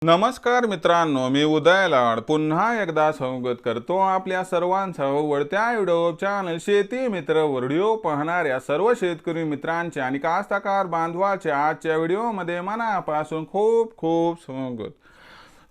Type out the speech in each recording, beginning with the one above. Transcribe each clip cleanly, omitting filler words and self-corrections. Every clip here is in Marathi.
नमस्कार मित्रांनो, मी उदय लाड पुन्हा एकदा स्वागत करतो आपल्या सर्वांचं वळत्या युट्यूब चॅनल शेती मित्र व्हिडिओ पाहणाऱ्या सर्व शेतकरी मित्रांचे आणि कास्तकार बांधवाचे आजच्या व्हिडिओमध्ये मनापासून खूप खूप स्वागत।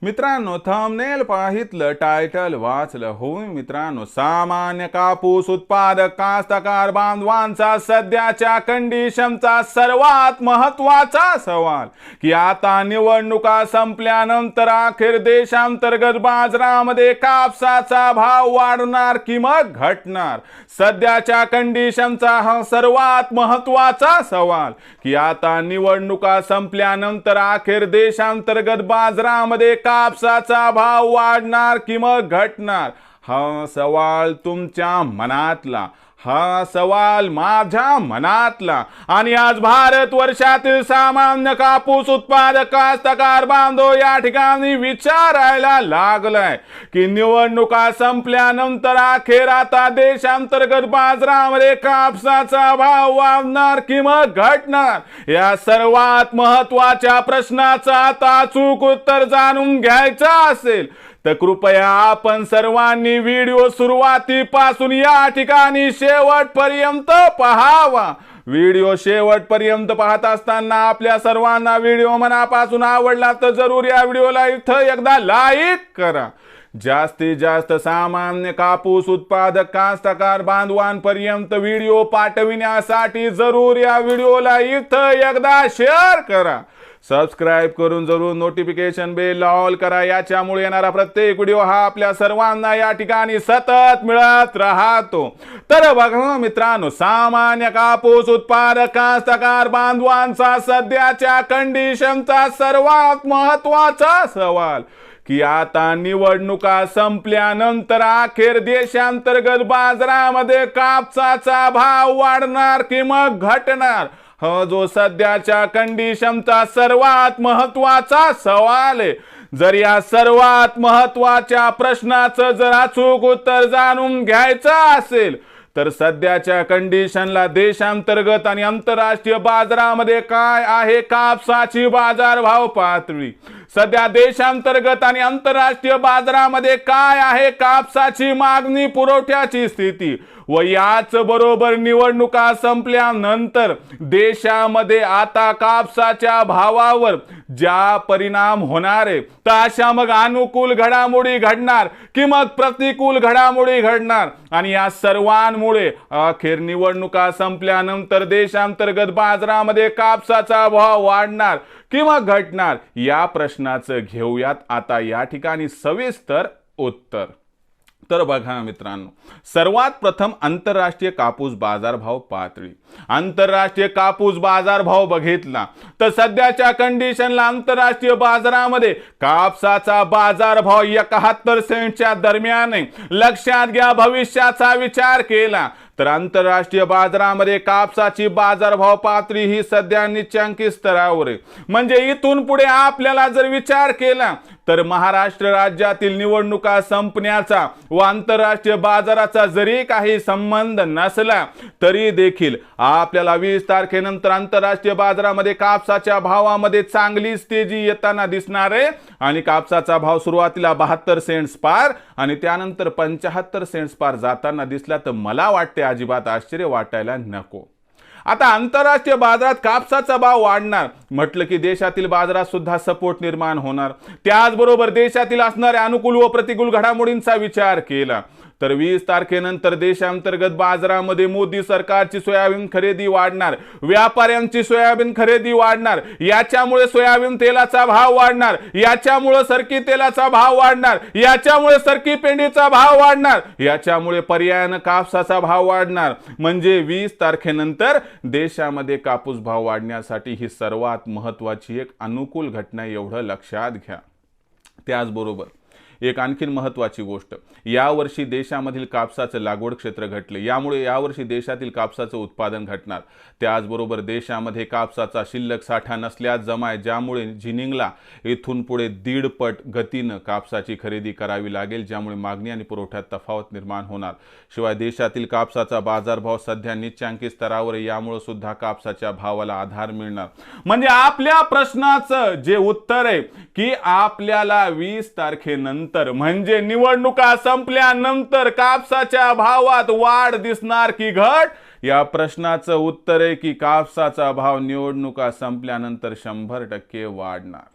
मित्रांनो, थंबनेल पाहितलं, टायटल वाचलं होय मित्रांनो, सामान्य कापूस उत्पादक कास्तकार बांधवांचा सध्याच्या कंडिशनचा सर्वात महत्त्वाचा सवाल की आता निवडणुका संपल्यानंतर अखेर देशांतर्गत बाजारामध्ये कापसाचा भाव वाढणार की मग घटणार। सध्याच्या कंडिशनचा हा सर्वात महत्त्वाचा सवाल की आता निवडणुका संपल्यानंतर अखेर देशांतर्गत बाजारामध्ये कापसाचा भाव वाढणार की मग घटणार। हा सवाल तुमच्या मनातला, हा सवाल माझ्या मनातला आणि आज भारत वर्षातील सामान्य कापूस उत्पादक कास्तकार बांधव या ठिकाणी विचारायला लागलाय की निवडणुका संपल्यानंतर अखेर आता देशांतर्गत बाजारामध्ये कापसाचा भाव वाढणार की मग घटणार। या सर्वात महत्त्वाच्या प्रश्नाचं आता अचूक उत्तर जाणून घ्यायचं असेल तर कृपया आपण सर्वांनी व्हिडिओ सुरुवातीपासून या ठिकाणी शेवटपर्यंत पाहावा। व्हिडिओ शेवटपर्यंत पाहत असताना आपल्या सर्वांना व्हिडिओ मनापासून आवडला तर जरूर या व्हिडिओला इथं एकदा लाईक करा। जास्तीत जास्त सामान्य कापूस उत्पादक कास्तकार बांधवांपर्यंत व्हिडिओ पाठविण्यासाठी जरूर या व्हिडिओला इथं एकदा शेअर करा। सबस्क्राइब करून जरूर नोटिफिकेशन बेल ऑल करा, याच्यामुळे येणारा प्रत्येक व्हिडिओ हा आपल्या सर्वांना या ठिकाणी सतत मिळत राहतो। तर बघा मित्रांनो, सामान्य कापूस उत्पादक कास्तकार बांधवांचा सध्याच्या कंडिशनचा सर्वात महत्त्वाचा सवाल की आता निवडणुका संपल्यानंतर अखेर देशांतर्गत बाजारामध्ये कापसाचा भाव वाढणार की मग घटणार। हा जो सध्याच्या कंडिशनचा सर्वात महत्त्वाचा सवाल आहे। जर या सर्वात महत्त्वाच्या प्रश्नाचं जर अचूक उत्तर जाणून घ्यायचं असेल तर सध्याच्या कंडिशनला देशांतर्गत आणि आंतरराष्ट्रीय बाजारामध्ये काय आहे कापसाची बाजारभाव पातळी, सध्या देशांतर्गत आणि आंतरराष्ट्रीय बाजारामध्ये काय आहे कापसाची मागणी पुरवठ्याची स्थिती व याच बरोबर निवडणुका संपल्यानंतर देशामध्ये आता कापसाच्या भावावर ज्या परिणाम होणार आहे तर अशा मग अनुकूल घडामोडी घडणार की मग प्रतिकूल घडामोडी घडणार आणि या सर्वांमुळे अखेर निवडणुका संपल्यानंतर देशांतर्गत बाजारामध्ये कापसाचा भाव वाढणार की मग घटणार, या प्रश्नाचं घेऊयात आता या ठिकाणी सविस्तर उत्तर। तर बघा मित्रांनो, सर्वात प्रथम आंतरराष्ट्रीय कापूस बाजारभाव पातळी। आंतरराष्ट्रीय कापूस बाजारभाव बघितला तर सध्याच्या कंडिशनला आंतरराष्ट्रीय बाजारामध्ये कापसाचा बाजारभाव 71 सेंटच्या दरम्यान आहे। लक्षात घ्या, भविष्याचा विचार केला तर आंतरराष्ट्रीय बाजारामध्ये कापसाची बाजारभाव पातळी ही सध्या निच्चांकी स्तरावर आहे। म्हणजे इथून पुढे आपल्याला जर विचार केला तर महाराष्ट्र राज्यातील निवडणुका संपण्याचा व आंतरराष्ट्रीय बाजाराचा जरी काही संबंध नसला तरी देखील आपल्याला 20 तारखेनंतर आंतरराष्ट्रीय बाजारामध्ये कापसाच्या भावामध्ये चांगलीच तेजी येताना दिसणार आहे आणि कापसाचा भाव सुरुवातीला 72 सेंट्स पार आणि त्यानंतर 75 सेंट्स पार जाताना दिसला तर मला वाटते अजिबात आश्चर्य वाटायला नको। आता आंतरराष्ट्रीय बाजारात कापसाचा भाव वाढणार म्हटलं की देशातील बाजारात सुद्धा सपोर्ट निर्माण होणार। त्याचबरोबर देशातील असणाऱ्या अनुकूल व प्रतिकूल घडामोडींचा विचार केला तर 20 तारखेनंतर देशांतर्गत बाजारामध्ये मोदी सरकारची सोयाबीन खरेदी वाढणार, व्यापाऱ्यांची सोयाबीन खरेदी वाढणार, याच्यामुळे सोयाबीन तेलाचा भाव वाढणार, याच्यामुळे सरकी तेलाचा भाव वाढणार, याच्यामुळे सरकी पेंडीचा भाव वाढणार, याच्यामुळे पर्यायाने कापसाचा भाव वाढणार। म्हणजे 20 तारखेनंतर देशामध्ये कापूस भाव वाढण्यासाठी ही सर्वात महत्त्वाची एक अनुकूल घटना, एवढं लक्षात घ्या। त्याचबरोबर एक आणखीन महत्त्वाची गोष्ट, यावर्षी देशामधील कापसाचं लागवड क्षेत्र घटले, यामुळे यावर्षी देशातील कापसाचं उत्पादन घटणार। त्याचबरोबर देशामध्ये कापसाचा शिल्लक साठा नसल्यास जमाय, ज्यामुळे जिनिंगला इथून पुढे 1.5 पट गतीनं कापसाची खरेदी करावी लागेल, ज्यामुळे मागणी आणि पुरवठ्यात तफावत निर्माण होणार। शिवाय देशातील कापसाचा बाजारभाव सध्या निच्चांकी स्तरावर, यामुळे सुद्धा कापसाच्या भावाला आधार मिळणार। म्हणजे आपल्या प्रश्नाचं जे उत्तर आहे की आपल्याला 20 तारखेनंतर म्हणजे निवडणुका संपल्यानंतर कापसाच्या भावात वाढ दिसणार की घट, या प्रश्नाचं उत्तर आहे की कापसाचा भाव निवडणुका संपल्यानंतर 100% वाढणार।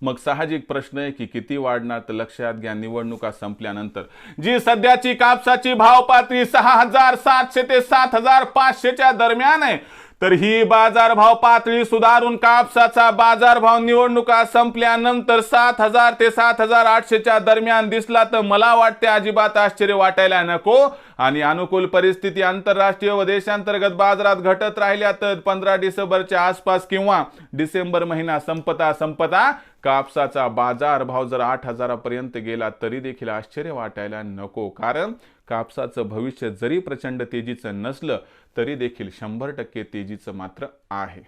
मग साहजिक प्रश्न आहे की किती वाढणार, तर लक्षात घ्या, निवडणुका संपल्यानंतर जी सध्याची कापसाची भाव पातळी 6,700 ते 7,500 च्या दरम्यान आहे, तर ही बाजारभाव पातळी सुधारून कापसाचा बाजारभाव निवडणुका संपल्यानंतर 7,000 ते 7,800 च्या दरम्यान दिसला तर मला वाटते अजिबात आश्चर्य वाटायला नको। आणि अनुकूल परिस्थिती आंतरराष्ट्रीय व देशांतर्गत बाजारात घटत राहिल्या तर 15 डिसेंबरच्या आसपास किंवा डिसेंबर महिना संपता कापसाचा बाजारभाव जर 8,000 पर्यंत गेला तरी देखील आश्चर्य वाटायला नको, कारण कापसाचं भविष्य जरी प्रचंड तेजीचं नसलं तरी देखील 100% तेजीचं मात्र आहे।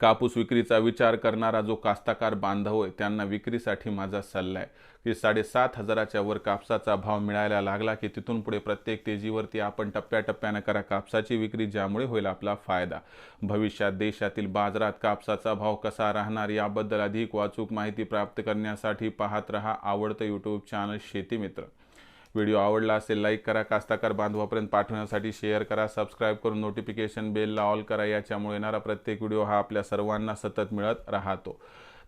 कापूस विक्रीचा विचार करणारा जो कास्तकार बांधव आहे त्यांना विक्रीसाठी माझा सल्ला आहे की 7,500च्या वर कापसाचा भाव मिळायला लागला की तिथून पुढे प्रत्येक तेजीवरती आपण टप्प्याटप्प्याने करा कापसाची विक्री, ज्यामुळे होईल आपला फायदा। भविष्यात देशातील बाजारात कापसाचा भाव कसा राहणार याबद्दल अधिक वाचूक माहिती प्राप्त करण्यासाठी पाहत रहा आवडतं यूट्यूब चॅनल शेती मित्र। व्हिडिओ आवडला असेल लाईक करा, कास्तकार बांधवापर्यंत पाठवण्यासाठी शेअर करा, सबस्क्राईब करून नोटिफिकेशन बेलला ऑल करा, याच्यामुळे येणारा प्रत्येक व्हिडिओ हा आपल्या सर्वांना सतत मिळत राहतो।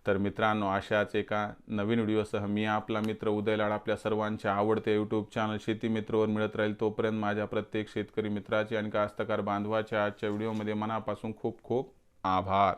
तर मित्रांनो, अशाच एका नवीन व्हिडिओसह मी आपला मित्र उदय लाड आपल्या सर्वांच्या आवडते यूट्यूब चॅनल शेती मित्रवर मिळत राहील। तोपर्यंत माझ्या प्रत्येक शेतकरी मित्राचे आणि कास्तकार बांधवाच्या आजच्या व्हिडिओमध्ये मनापासून खूप खूप आभार।